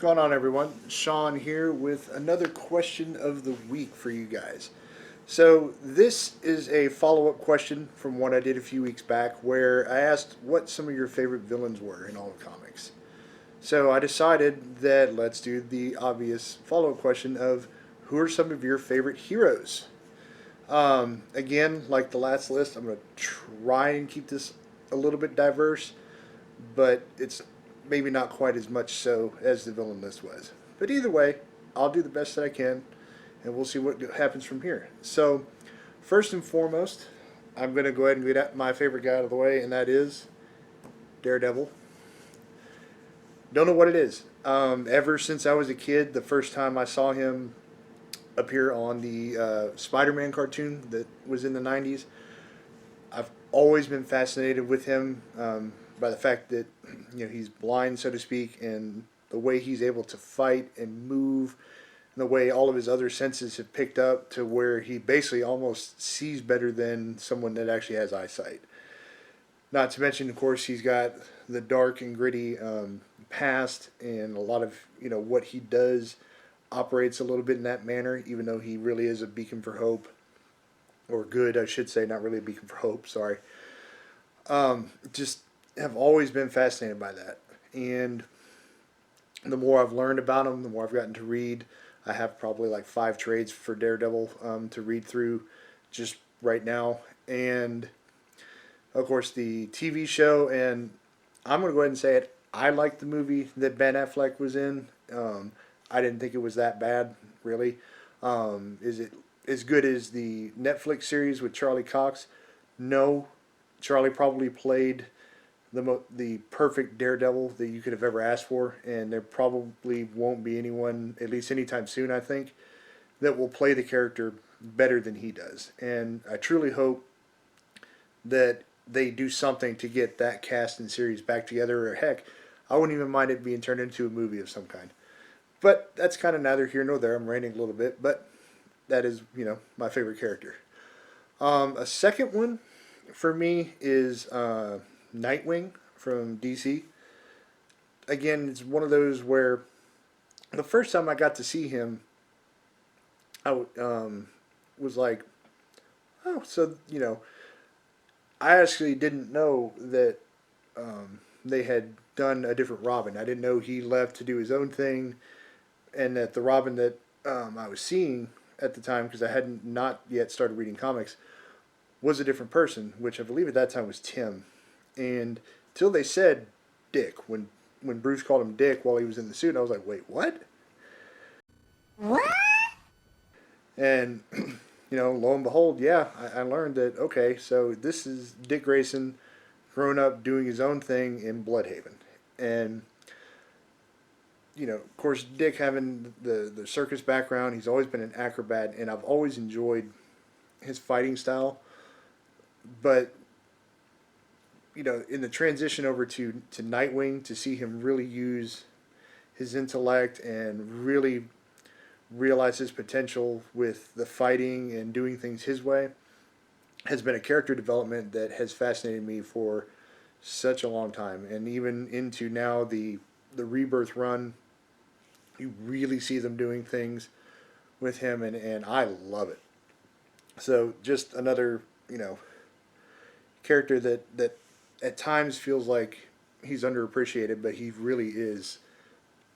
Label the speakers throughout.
Speaker 1: going on, everyone? Sean here with another question of the week for you guys. So, this is a follow up question from one I did a few weeks back where I asked what some of your favorite villains were in all the comics. So, I decided that let's do the obvious follow up question of who are some of your favorite heroes? Again, like the last list, I'm going to try and keep this a little bit diverse, but it's maybe not quite as much so as the villain list was. But either way, I'll do the best that I can, and we'll see what happens from here. So, first and foremost, I'm going to go ahead and get my favorite guy out of the way, and that is Daredevil. Don't know what it is. Ever since I was a kid, the first time I saw him appear on the Spider-Man cartoon that was in the '90s, I've always been fascinated with him by the fact that he's blind, so to speak, and the way he's able to fight and move, and the way all of his other senses have picked up to where he basically almost sees better than someone that actually has eyesight. Not to mention, of course, he's got the dark and gritty past, and a lot of what he does operates a little bit in that manner, even though he really is a beacon for hope, or good, I should say, not really a beacon for hope. Sorry. Just have always been fascinated by that, and the more I've learned about him, the more I've gotten to read. I have probably like 5 trades for Daredevil to read through just right now, and of course the TV show. And I'm going to go ahead and say it. I liked the movie that Ben Affleck was in. I didn't think it was that bad, really. Is it as good as the Netflix series with Charlie Cox? No. Charlie probably played the perfect Daredevil that you could have ever asked for, and there probably won't be anyone, at least anytime soon, I think, that will play the character better than he does. And I truly hope that they do something to get that cast and series back together, or heck, I wouldn't even mind it being turned into a movie of some kind. But that's kind of neither here nor there. I'm ranting a little bit, but that is, my favorite character. A second one for me is Nightwing from DC. Again, it's one of those where the first time I got to see him, I was like, oh, so, I actually didn't know that they had done a different Robin. I didn't know he left to do his own thing, and that the Robin that I was seeing at the time, because I hadn't not yet started reading comics, was a different person, which I believe at that time was Tim. And till they said Dick, when Bruce called him Dick while he was in the suit, and I was like, wait, what?
Speaker 2: What?
Speaker 1: And lo and behold, yeah, I learned that okay, so this is Dick Grayson, grown up doing his own thing in Bloodhaven, and of course, Dick having the circus background, he's always been an acrobat, and I've always enjoyed his fighting style. But in the transition over to Nightwing, to see him really use his intellect and really realize his potential with the fighting and doing things his way has been a character development that has fascinated me for such a long time. And even into now the Rebirth run, you really see them doing things with him, and I love it. So just another, character that at times feels like he's underappreciated, but he really is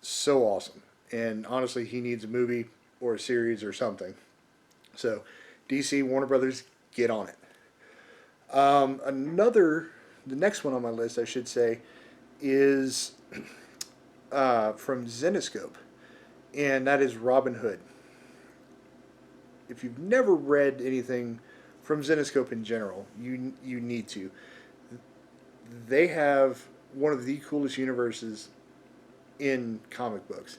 Speaker 1: so awesome. And honestly, he needs a movie or a series or something. So, DC, Warner Brothers, get on it. The next one on my list, I should say, is from Zenescope, and that is Robin Hood. If you've never read anything from Zenescope in general, you need to. They have one of the coolest universes in comic books.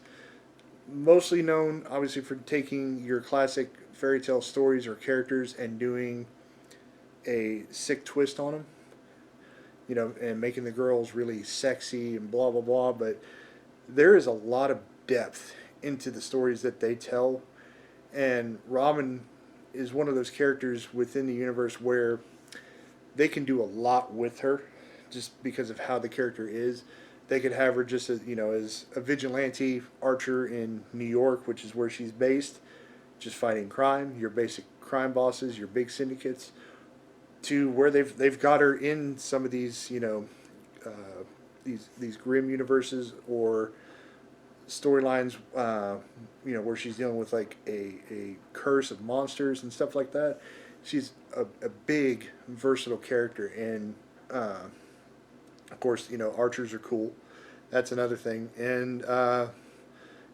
Speaker 1: Mostly known, obviously, for taking your classic fairy tale stories or characters and doing a sick twist on them, and making the girls really sexy and blah blah blah. But there is a lot of depth into the stories that they tell, and Robin is one of those characters within the universe where they can do a lot with her just because of how the character is. They could have her just as, as a vigilante archer in New York, which is where she's based, just fighting crime, your basic crime bosses, your big syndicates, to where they've got her in some of these, these grim universes or storylines, where she's dealing with like a curse of monsters and stuff like that. She's a big versatile character, and of course, archers are cool. That's another thing. And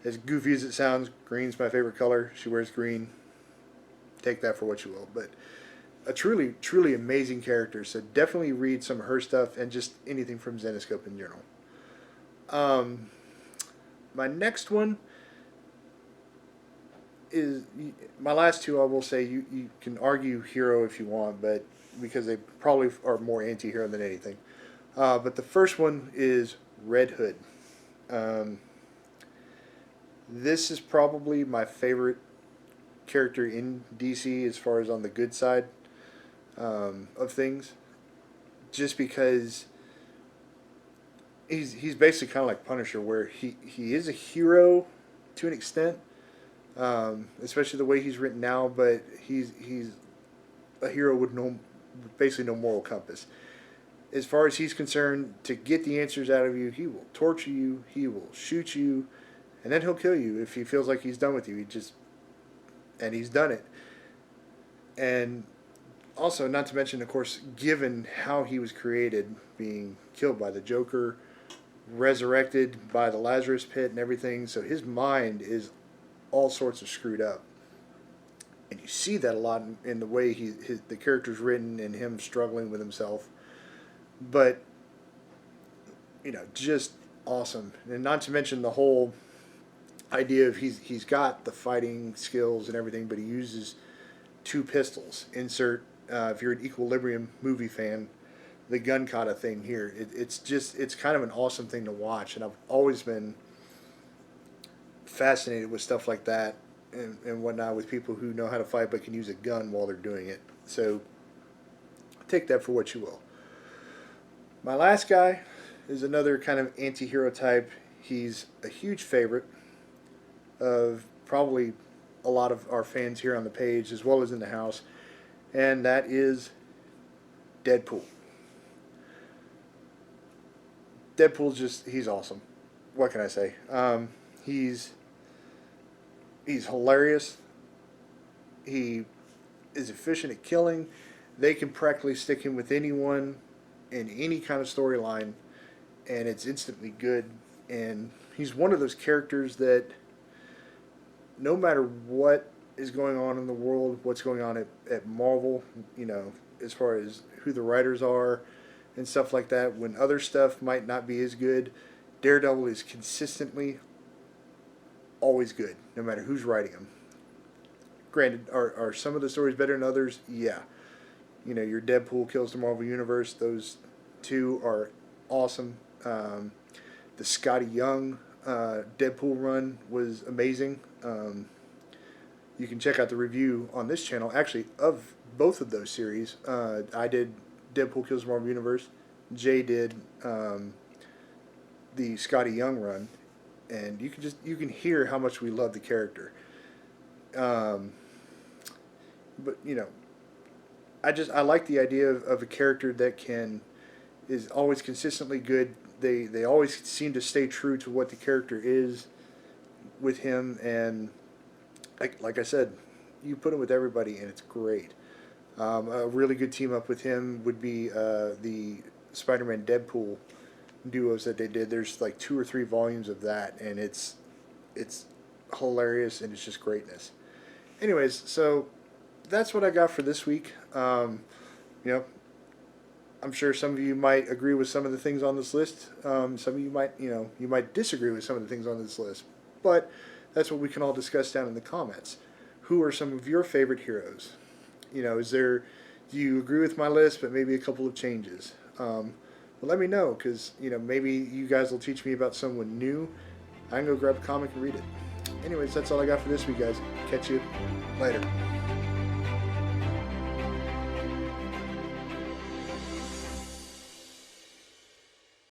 Speaker 1: as goofy as it sounds, green's my favorite color. She wears green. Take that for what you will. But a truly, truly amazing character. So definitely read some of her stuff and just anything from Zenescope in general. My next one is my last two. I will say you can argue hero if you want, but because they probably are more anti-hero than anything. But the first one is Red Hood. This is probably my favorite character in DC as far as on the good side of things, just because he's basically kind of like Punisher, where he is a hero to an extent, especially the way he's written now. But he's a hero with basically no moral compass. As far as he's concerned, to get the answers out of you, he will torture you, he will shoot you, and then he'll kill you if he feels like he's done with you. And he's done it. And also, not to mention, of course, given how he was created, being killed by the Joker, resurrected by the Lazarus Pit and everything, so his mind is all sorts of screwed up. And you see that a lot in the way the character's written and him struggling with himself. But, just awesome. And not to mention the whole idea of he's got the fighting skills and everything, but he uses two pistols. Insert, if you're an Equilibrium movie fan, the gun kata thing here. It's kind of an awesome thing to watch. And I've always been fascinated with stuff like that and whatnot, with people who know how to fight but can use a gun while they're doing it. So take that for what you will. My last guy is another kind of anti-hero type. He's a huge favorite of probably a lot of our fans here on the page as well as in the house, and that is Deadpool. He's awesome. What can I say? He's hilarious. He is efficient at killing. They can practically stick him with anyone in any kind of storyline, and it's instantly good. And he's one of those characters that no matter what is going on in the world, what's going on at Marvel, as far as who the writers are and stuff like that, when other stuff might not be as good, Daredevil is consistently always good, no matter who's writing them. Granted, are some of the stories better than others? Yeah. Your Deadpool kills the Marvel Universe. Those two are awesome. The Scotty Young Deadpool run was amazing. You can check out the review on this channel, actually, of both of those series. I did Deadpool Kills the Marvel Universe. Jay did the Scotty Young run, and you can hear how much we love the character. But I like the idea of a character that is always consistently good. They always seem to stay true to what the character is with him, and like I said, you put him with everybody and it's great. A really good team up with him would be the Spider-Man Deadpool duos that they did. There's like 2 or 3 volumes of that, and it's hilarious and it's just greatness. Anyways, so that's what I got for this week. I'm sure some of you might agree with some of the things on this list. Some of you might disagree with some of the things on this list. But that's what we can all discuss down in the comments. Who are some of your favorite heroes? Do you agree with my list, but maybe a couple of changes? Well, let me know, because maybe you guys will teach me about someone new. I can go grab a comic and read it. Anyways, that's all I got for this week, guys. Catch you later.